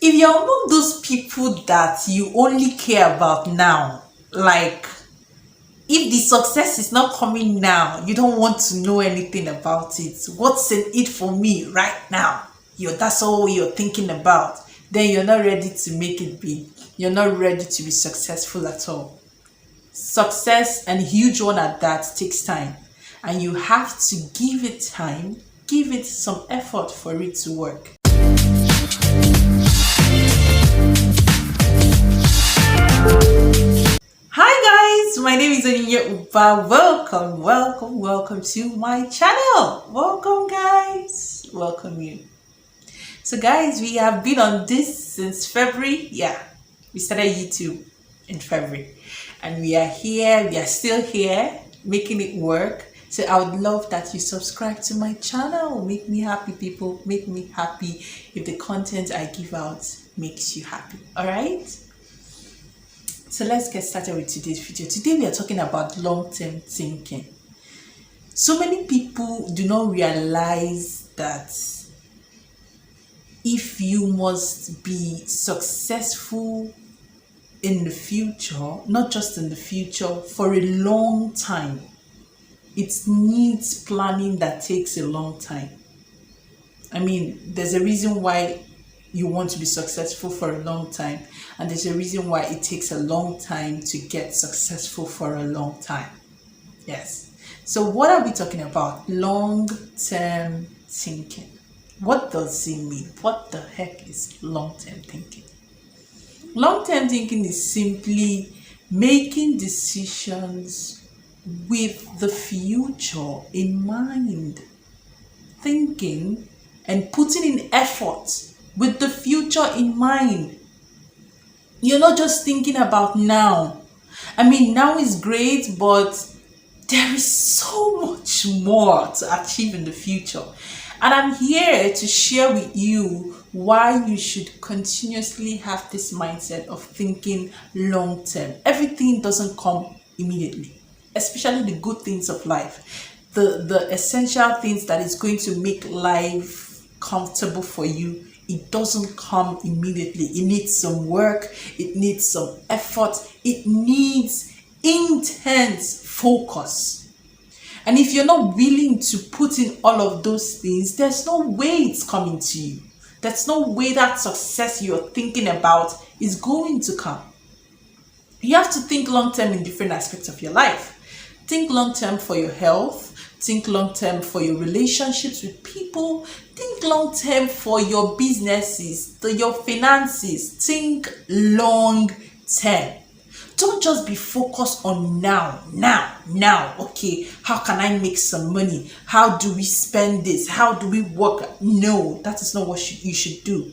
If you're among those people that you only care about now, like if the success is not coming now, you don't want to know anything about it. What's in it for me right now? That's all you're thinking about. Then you're not ready to make it big. You're not ready to be successful at all. Success, and a huge one at that, takes time. And you have to give it time, give it some effort for it to work. Hi guys, my name is Onyinye Uba. Welcome to my channel. Welcome guys, welcome you. So guys, we have been on this since February. Yeah, we started YouTube in February and we are still here making it work. So I would love that you subscribe to my channel. Make me happy, people. Make me happy if the content I give out makes you happy. All right. So let's get started with today's video. Today we are talking about long-term thinking. So many people do not realize that if you must be successful in the future, not just in the future, for a long time, it needs planning that takes a long time. I mean, there's a reason why you want to be successful for a long time, and there's a reason why it takes a long time to get successful for a long time. Yes. So what are we talking about? Long-term thinking. What does it mean? What the heck is long-term thinking? Long-term thinking is simply making decisions with the future in mind, thinking and putting in effort with the future in mind. You're not just thinking about now. I mean, now is great, but there is so much more to achieve in the future. And I'm here to share with you why you should continuously have this mindset of thinking long term. Everything doesn't come immediately, especially the good things of life, the essential things that is going to make life comfortable for you. It doesn't come immediately. It needs some work. It needs some effort. It needs intense focus. And if you're not willing to put in all of those things, there's no way it's coming to you. There's no way that success you're thinking about is going to come. You have to think long term in different aspects of your life. Think long term for your health. Think long term for your relationships with people. Think long term for your businesses, your finances. Think long term. Don't just be focused on now. Okay, how can I make some money? How do we spend this? How do we work? No, that is not what you should do.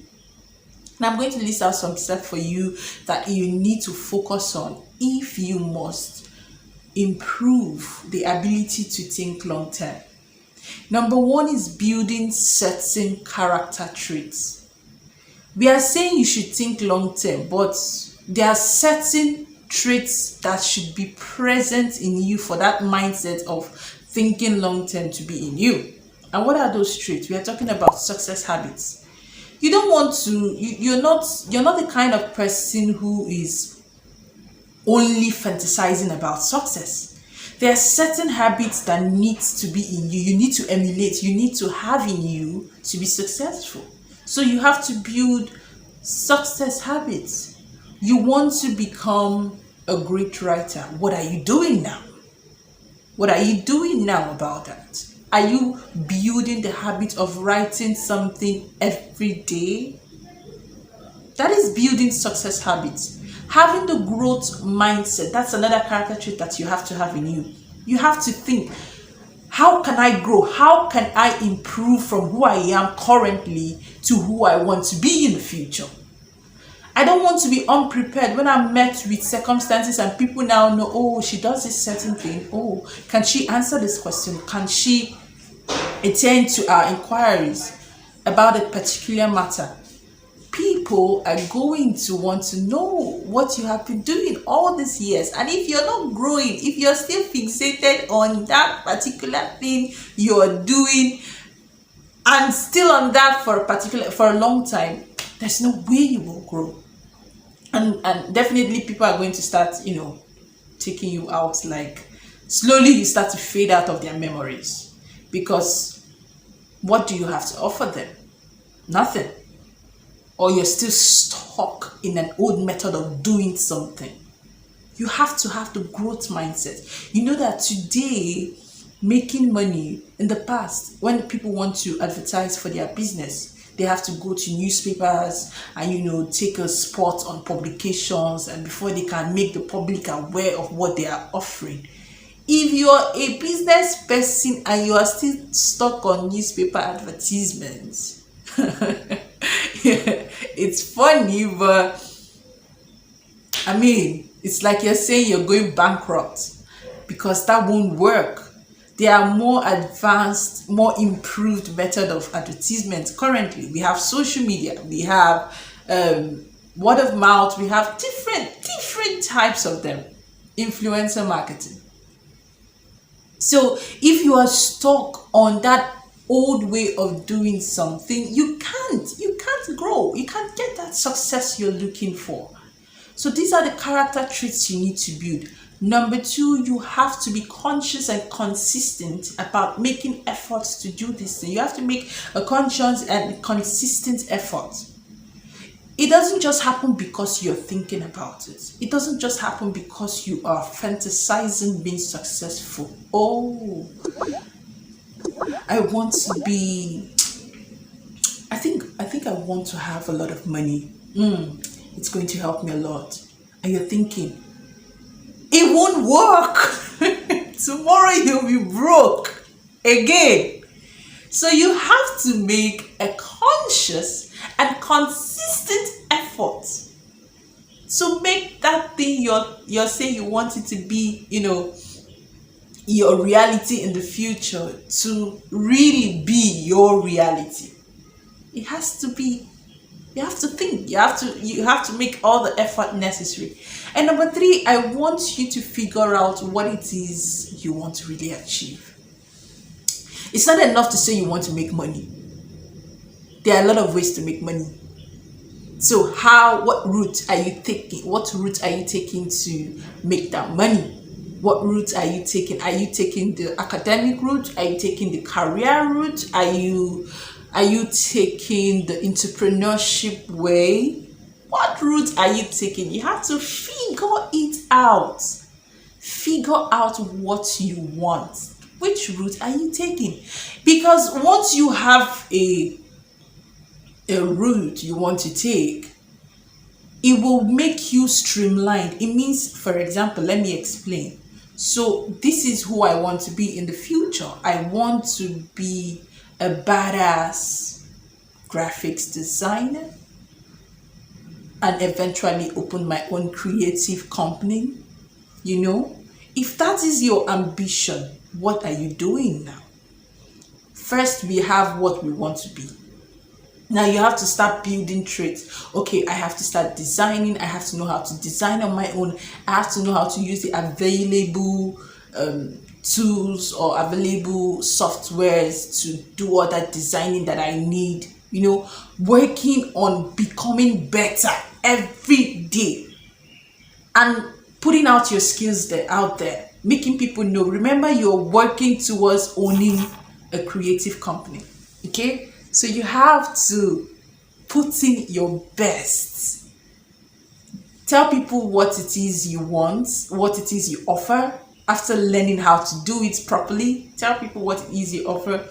Now I'm going to list out some steps for you that you need to focus on if you must improve the ability to think long term. Number one is building certain character traits. We are saying you should think long term, but there are certain traits that should be present in you for that mindset of thinking long term to be in you. And what are those traits? We are talking about success habits. You don't want to, you're not the kind of person who is only fantasizing about success. There are certain habits that needs to be in you. You need to emulate. You need to have in you to be successful. So you have to build success habits. You want to become a great writer. What are you doing now? What are you doing now about that? Are you building the habit of writing something every day? That is building success habits. Having the growth mindset, that's another character trait that you have to have in you. You have to think, how can I grow? How can I improve from who I am currently to who I want to be in the future? I don't want to be unprepared when I'm met with circumstances and people now know, oh, she does this certain thing. Oh, can she answer this question? Can she attend to our inquiries about a particular matter? People are going to want to know what you have been doing all these years. And if you're not growing, if you're still fixated on that particular thing you're doing and still on that for a long time, There's no way you will grow. And definitely people are going to start, taking you out. Like, slowly you start to fade out of their memories, because what do you have to offer them? Nothing. Or you're still stuck in an old method of doing something. You have to have the growth mindset. You know that today, making money, in the past, when people want to advertise for their business, they have to go to newspapers and take a spot on publications, and before they can make the public aware of what they are offering. If you're a business person and you are still stuck on newspaper advertisements, it's funny, but I mean, it's like you're saying you're going bankrupt, because that won't work. There are more advanced, more improved method of advertisement currently. We have social media, we have word of mouth, we have different types of them. Influencer marketing. So if you are stuck on that old way of doing something, you can't grow. You can't get that success you're looking for. So these are the character traits you need to build. Number 2, you have to be conscious and consistent about making efforts to do this thing. You have to make a conscious and consistent effort. It doesn't just happen because you're thinking about it. It doesn't just happen because you are fantasizing being successful. Oh, I want to be, I think I want to have a lot of money. It's going to help me a lot. And you're thinking, it won't work. Tomorrow you'll be broke again. So you have to make a conscious and consistent effort to make that thing you're saying you want it to be, your reality in the future, to really be your reality. It has to be. You have to think. You have to make all the effort necessary. And number 3, I want you to figure out what it is you want to really achieve. It's not enough to say you want to make money. There are a lot of ways to make money. So what route are you taking? What route are you taking to make that money? What route are you taking? Are you taking the academic route? Are you taking the career route? Are you taking the entrepreneurship way? What route are you taking? You have to figure it out. Figure out what you want. Which route are you taking? Because once you have a route you want to take, it will make you streamlined. It means, for example, let me explain. So this is who I want to be in the future. I want to be a badass graphics designer and eventually open my own creative company. If that is your ambition, what are you doing now? First, we have what we want to be. Now you have to start building traits. Okay, I have to start designing. I have to know how to design on my own. I have to know how to use the available tools or available softwares to do all that designing that I need. Working on becoming better every day and putting out your skills out there, making people know. Remember, you're working towards owning a creative company. Okay? So you have to put in your best. Tell people what it is you want, what it is you offer. After learning how to do it properly, tell people what it is you offer.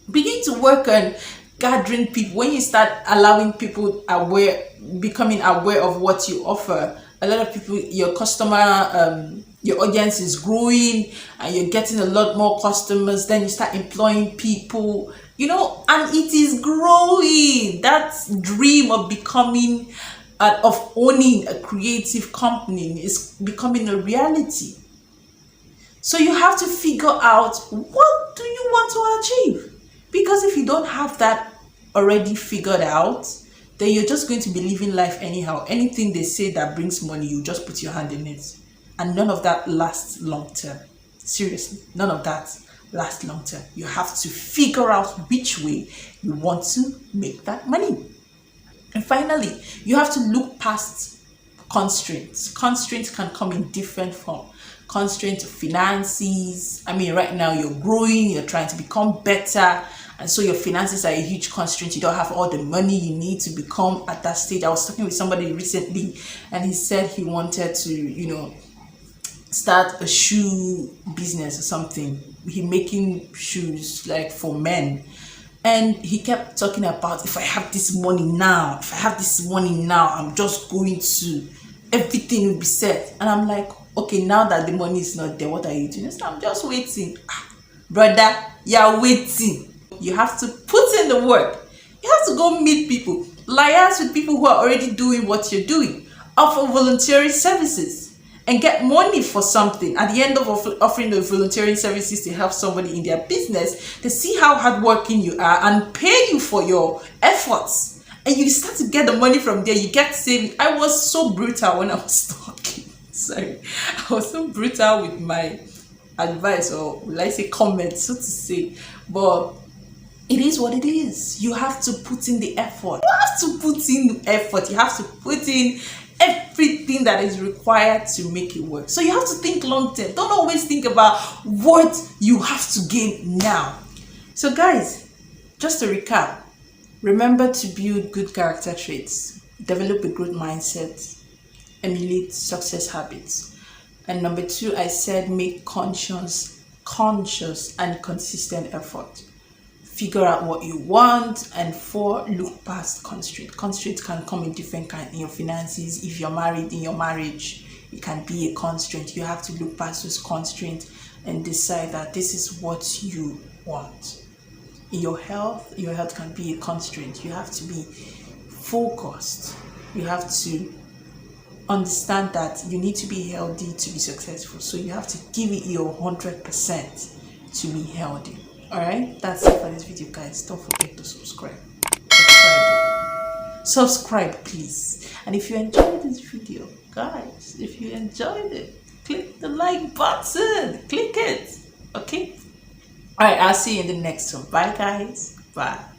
Begin to work on gathering people. When you start allowing people becoming aware of what you offer, a lot of people, your customer, your audience is growing and you're getting a lot more customers. Then you start employing people, and it is growing. That dream of becoming, of owning a creative company is becoming a reality. So you have to figure out, what do you want to achieve? Because if you don't have that already figured out, then you're just going to be living life anyhow. Anything they say that brings money, you just put your hand in it. And none of that lasts long term. Seriously, none of that lasts long term. You have to figure out which way you want to make that money. And finally, you have to look past constraints. Constraints can come in different form. Constraint of finances. I mean, right now you're growing, you're trying to become better, and so your finances are a huge constraint. You don't have all the money you need to become at that stage. I was talking with somebody recently, and he said he wanted to, start a shoe business or something. He making shoes like for men. And he kept talking about, if I have this money now, I'm just going to, everything will be set. And I'm like, okay, now that the money is not there, what are you doing? He said, I'm just waiting. Brother, you're waiting. You have to put in the work. You have to go meet people, liaise with people who are already doing what you're doing, offer voluntary services, and get money for something. At the end of offering the volunteering services to help somebody in their business, they see how hardworking you are and pay you for your efforts. And you start to get the money from there. You get saving. I was so brutal when I was talking. Sorry. I was so brutal with my advice, or will I say comments, so to say. But it is what it is. You have to put in the effort. You have to put in everything that is required to make it work. So you have to think long term. Don't always think about what you have to gain now. So guys, just to recap, remember to build good character traits, develop a growth mindset, emulate success habits. And number 2, I said make conscious and consistent effort. Figure out what you want. And 4, look past constraints. Constraints can come in different kinds. In your finances, if you're married, in your marriage, it can be a constraint. You have to look past those constraints and decide that this is what you want. In your health can be a constraint. You have to be focused. You have to understand that you need to be healthy to be successful. So you have to give it your 100% to be healthy. Alright, that's it for this video, guys. Don't forget to subscribe. Subscribe, please. And if you enjoyed this video, guys, click the like button. Click it. Okay? Alright, I'll see you in the next one. Bye, guys. Bye.